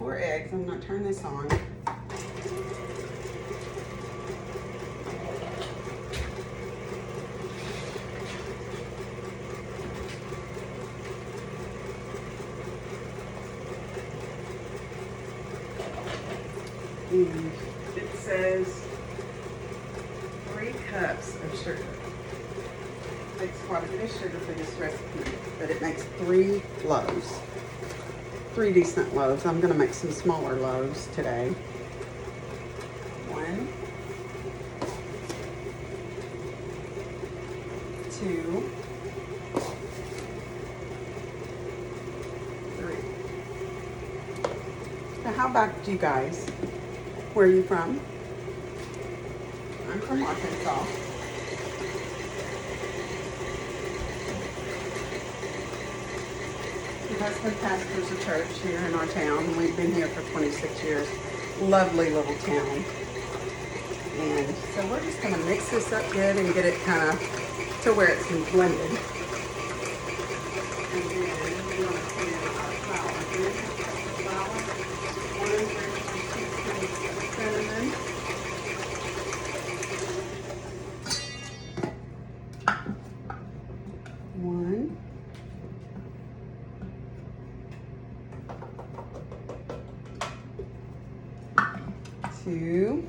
4 eggs. I'm gonna turn this on. And it says 3 cups of sugar. Takes quite a bit of sugar for this recipe, but it makes 3 loaves. 3 decent loaves. I'm gonna make some smaller loaves today. 1, 2, 3. Now how about you guys? Where are you from? I'm from Arkansas. My husband pastors a church here in our town, and we've been here for 26 years. Lovely little town. And so we're just gonna mix this up good and get it kind of to where it's blended. And then we're gonna put in our flour. 1 cup of flour, 1 teaspoon of cinnamon, 1, 2,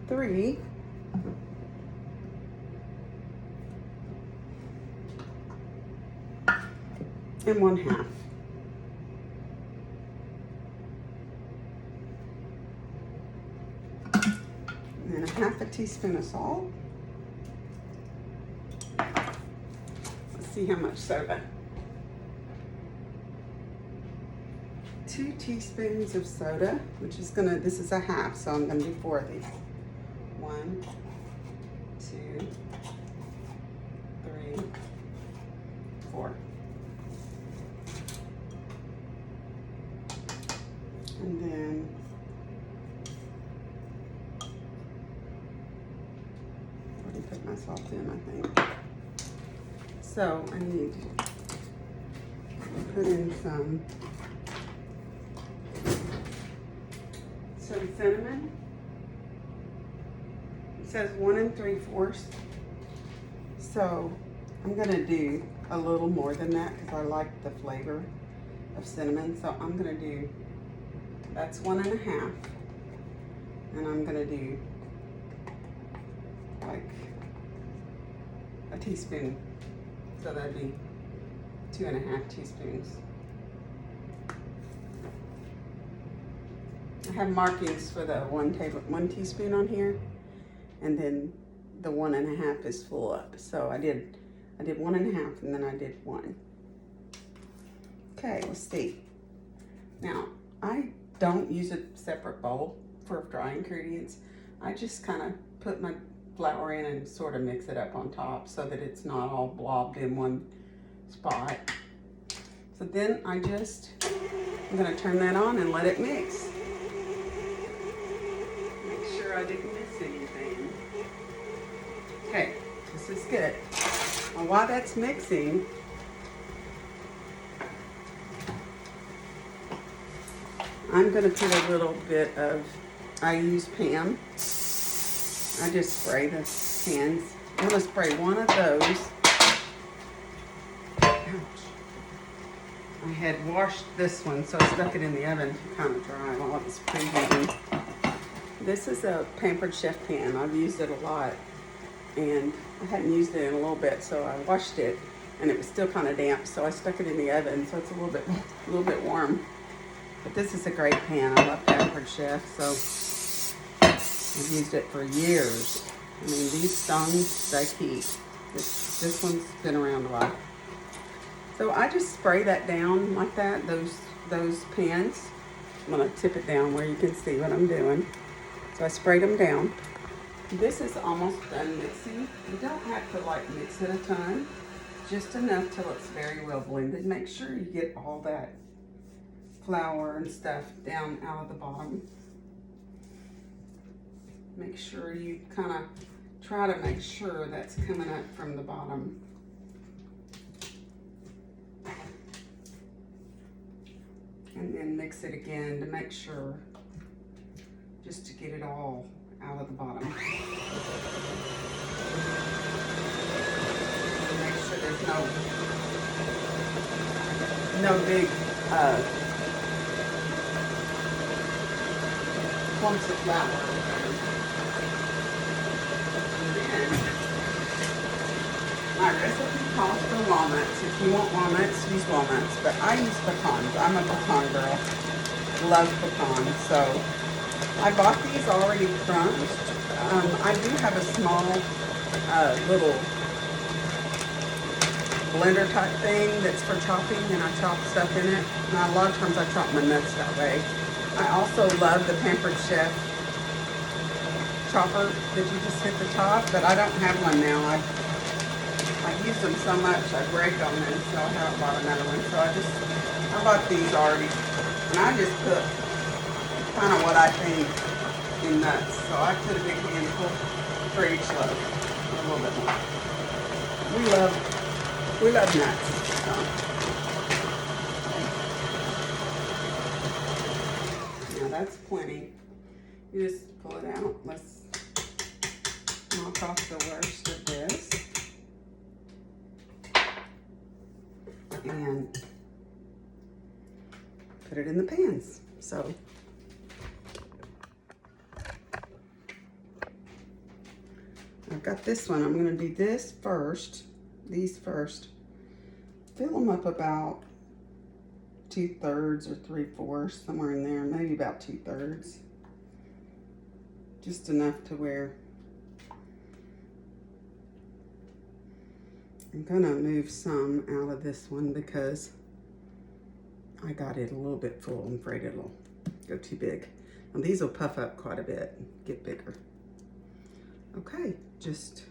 3, and 1/2. And then 1/2 teaspoon of salt. Let's see how much soda. 2 teaspoons of soda, which is this is a half, so I'm gonna do 4 of these. 1, 2, 3, 4. And then I already put my salt in, I think. So I need to put in some cinnamon. It says 1 3/4. So I'm gonna do a little more than that because I like the flavor of cinnamon. So I'm gonna do, that's 1 1/2. And I'm gonna do like a teaspoon. So that'd be 2 1/2 teaspoons. I have markings for the 1 teaspoon on here, and then the 1 1/2 is full up. So I did 1 1/2, and then I did 1. Okay, let's see. Now I don't use a separate bowl for dry ingredients. I just kind of put my flour in and sort of mix it up on top so that it's not all blobbed in one spot. So then I'm gonna turn that on and let it mix. Make sure I didn't miss anything. Okay, this is good. Now while that's mixing, I'm gonna put a little bit of, I use Pam. I just spray the pans. I'm gonna spray 1 of those. Ouch. I had washed this one, so I stuck it in the oven to kind of dry while it was preheating. This is a Pampered Chef pan. I've used it a lot, and I hadn't used it in a little bit, so I washed it, and it was still kind of damp, so I stuck it in the oven, so it's a little bit warm. But this is a great pan. I love Pampered Chef, so I've used it for years. I mean, these stones, they keep. This one's been around a while. So I just spray that down like that, those pans. I'm gonna tip it down where you can see what I'm doing. So I sprayed them down. This is almost done mixing. You don't have to like mix it a ton, just enough till it's very well blended. Make sure you get all that flour and stuff down out of the bottom. Make sure you kind of try to make sure that's coming up from the bottom. And then mix it again to make sure, just to get it all out of the bottom. And make sure there's no big clumps of flour. And then my recipe calls for walnuts. If you want walnuts, use walnuts, but I use pecans. I'm a pecan girl. Love pecans. So I bought these already crunched. I do have a small little blender type thing that's for chopping, and I chop stuff in it. And a lot of times I chop my nuts that way. I also love the Pampered Chef chopper that you just hit the top, but I don't have one now. I use them so much, I break them, and so I haven't bought another one. So I bought these already, and I just put kind of what I think in nuts. So I put a big handful for each loaf, a little bit more. We love nuts. So. Now that's plenty. You just pull it out. Let's knock off the worst of this. And put it in the pans. So I've got this one. I'm going to do this first, these first. Fill them up about 2/3 or 3/4, somewhere in there, maybe about 2/3. Just enough to where I'm gonna move some out of this one because I got it a little bit full. I'm afraid it'll go too big. Now these will puff up quite a bit, get bigger. Okay, just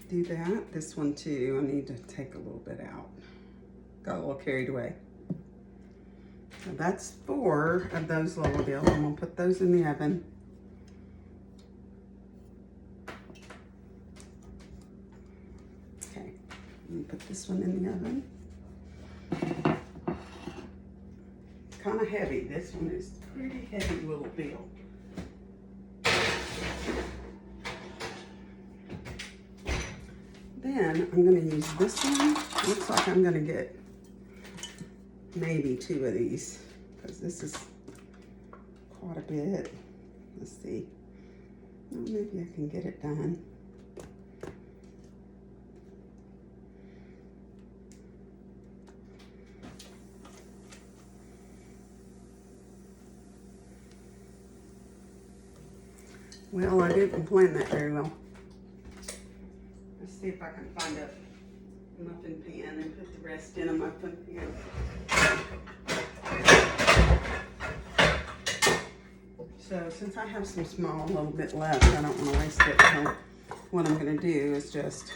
do that. This one too, I need to take a little bit out. Got a little carried away. So that's 4 of those little deals. I'm gonna put those in the oven. Okay, I'm gonna put this one in the oven. Kind of heavy. This one is pretty heavy little deal. Then I'm going to use this one. Looks like I'm going to get maybe 2 of these because this is quite a bit. Let's see. Oh, maybe I can get it done. Well, I didn't plan that very well. Let's see if I can find a muffin pan and put the rest in a muffin pan. So since I have some small little bit left, I don't want to waste it. So what I'm going to do is just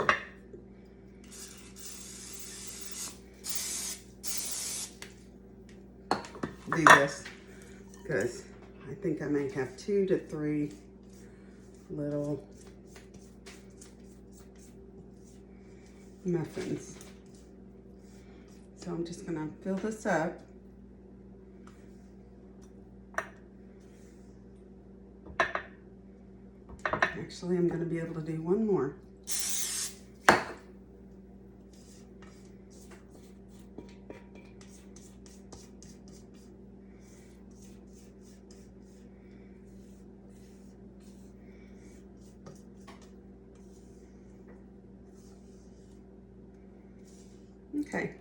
do this because I think I may have 2 to 3 little muffins. So I'm just gonna fill this up. Actually, I'm gonna be able to do one more. Okay,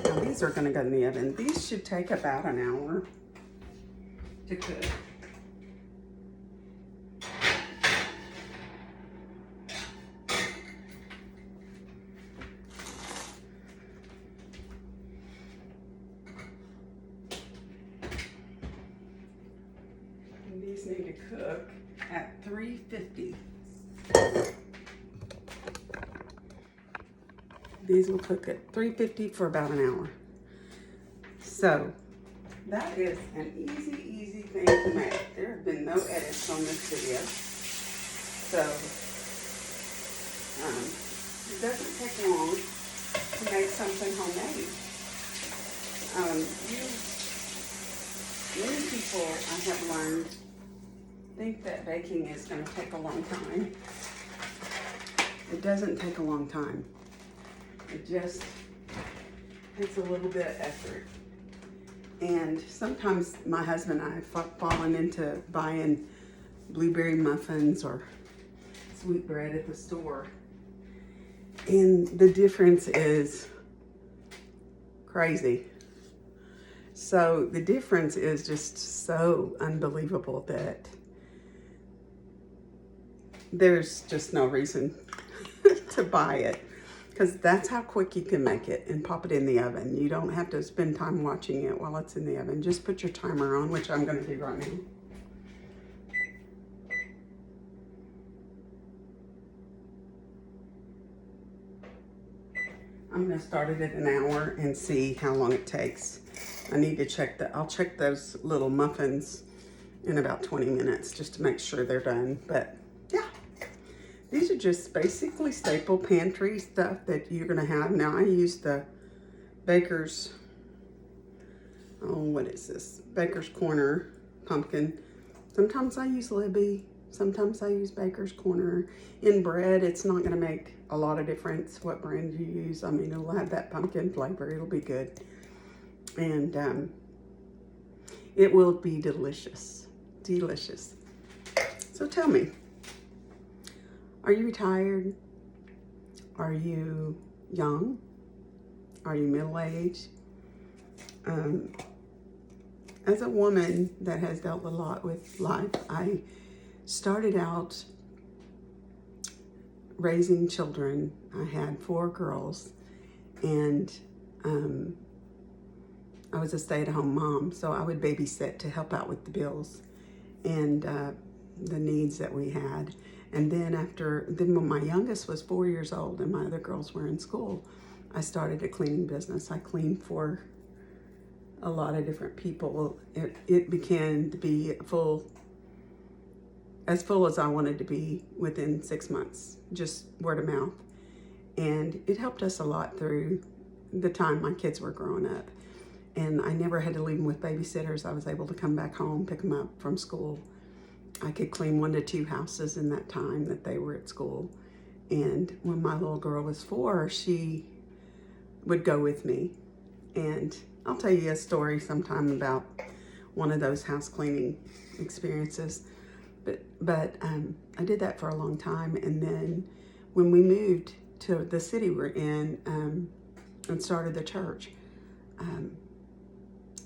now these are going to go in the oven. These should take about an hour to cook. And these need to cook at 350. These will cook at 350 for about an hour. So that is an easy thing to make. There have been no edits on this video. So it doesn't take long to make something homemade. Many people, I have learned, think that baking is going to take a long time. It doesn't take a long time. It just takes a little bit of effort. And sometimes my husband and I have fallen into buying blueberry muffins or sweetbread at the store. And the difference is crazy. So the difference is just so unbelievable that there's just no reason to buy it, because that's how quick you can make it and pop it in the oven. You don't have to spend time watching it while it's in the oven. Just put your timer on, which I'm going to do right now. I'm going to start it at an hour and see how long it takes. I need to check I'll check those little muffins in about 20 minutes just to make sure they're done. But yeah, these are just basically staple pantry stuff that you're going to have. Now I use the Baker's, what is this? Baker's Corner pumpkin. Sometimes I use Libby. Sometimes I use Baker's Corner. In bread, it's not going to make a lot of difference what brand you use. I mean, it'll have that pumpkin flavor. It'll be good. And it will be delicious. Delicious. So tell me, are you retired? Are you young? Are you middle-aged? As a woman that has dealt a lot with life, I started out raising children. I had 4 girls, and I was a stay-at-home mom, so I would babysit to help out with the bills and the needs that we had. And then when my youngest was 4 years old and my other girls were in school, I started a cleaning business. I cleaned for a lot of different people. It began to be as full as I wanted to be within 6 months, just word of mouth. And it helped us a lot through the time my kids were growing up. And I never had to leave them with babysitters. I was able to come back home, pick them up from school. I could clean 1 to 2 houses in that time that they were at school. And when my little girl was 4, she would go with me. And I'll tell you a story sometime about one of those house cleaning experiences. But I did that for a long time. And then when we moved to the city we're in and started the church,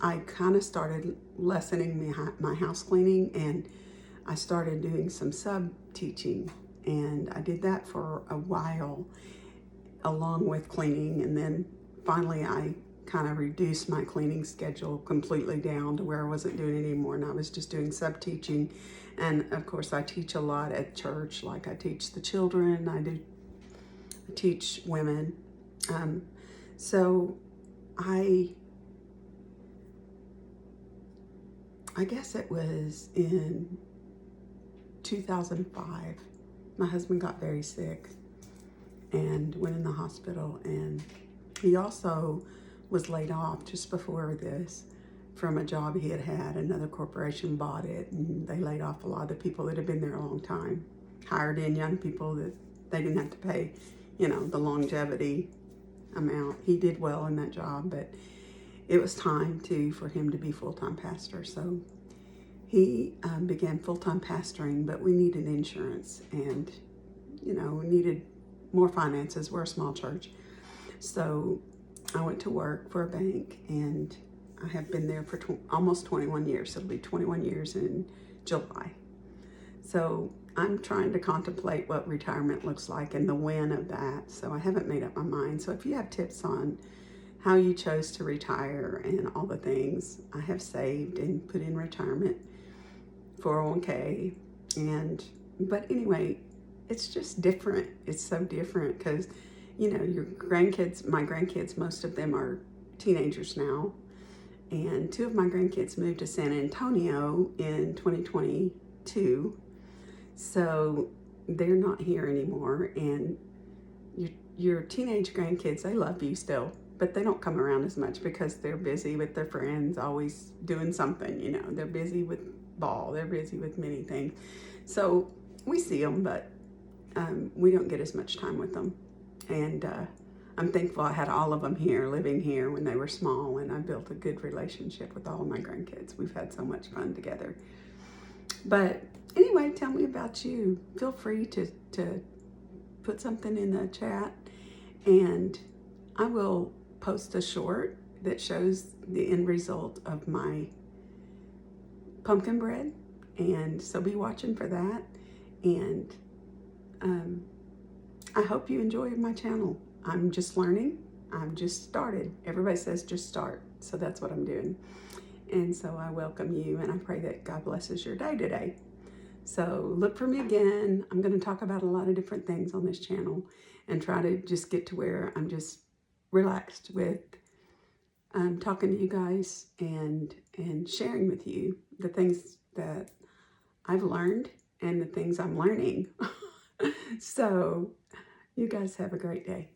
I kind of started lessening my house cleaning, and I started doing some sub-teaching. And I did that for a while along with cleaning. And then finally I kind of reduced my cleaning schedule completely down to where I wasn't doing it anymore, and I was just doing sub-teaching. And of course I teach a lot at church. Like I teach the children, I teach women. So I guess it was in 2005, my husband got very sick and went in the hospital, and he also was laid off just before this from a job he had. Another corporation bought it, and they laid off a lot of the people that had been there a long time, hired in young people that they didn't have to pay, the longevity amount. He did well in that job, but it was time for him to be full-time pastor. So he began full-time pastoring, but we needed insurance, and we needed more finances. We're a small church. So I went to work for a bank, and I have been there for almost 21 years. It'll be 21 years in July. So I'm trying to contemplate what retirement looks like and the when of that. So I haven't made up my mind. So if you have tips on how you chose to retire and all the things, I have saved and put in retirement 401k. But anyway, it's just different. It's so different because, your grandkids, my grandkids, most of them are teenagers now. And 2 of my grandkids moved to San Antonio in 2022. So they're not here anymore. And your teenage grandkids, they love you still. but they don't come around as much because they're busy with their friends, always doing something, you know. They're busy with ball, they're busy with many things. So we see them, but we don't get as much time with them. And I'm thankful I had all of them here, living here when they were small, and I built a good relationship with all of my grandkids. We've had so much fun together. But anyway, tell me about you. Feel free to put something in the chat, and I will post a short that shows the end result of my pumpkin bread. And so be watching for that. And I hope you enjoy my channel. I'm just learning. I'm just started. Everybody says just start. So that's what I'm doing. And so I welcome you, and I pray that God blesses your day today. So look for me again. I'm going to talk about a lot of different things on this channel and try to just get to where I'm just relaxed with talking to you guys and sharing with you the things that I've learned and the things I'm learning. So you guys have a great day.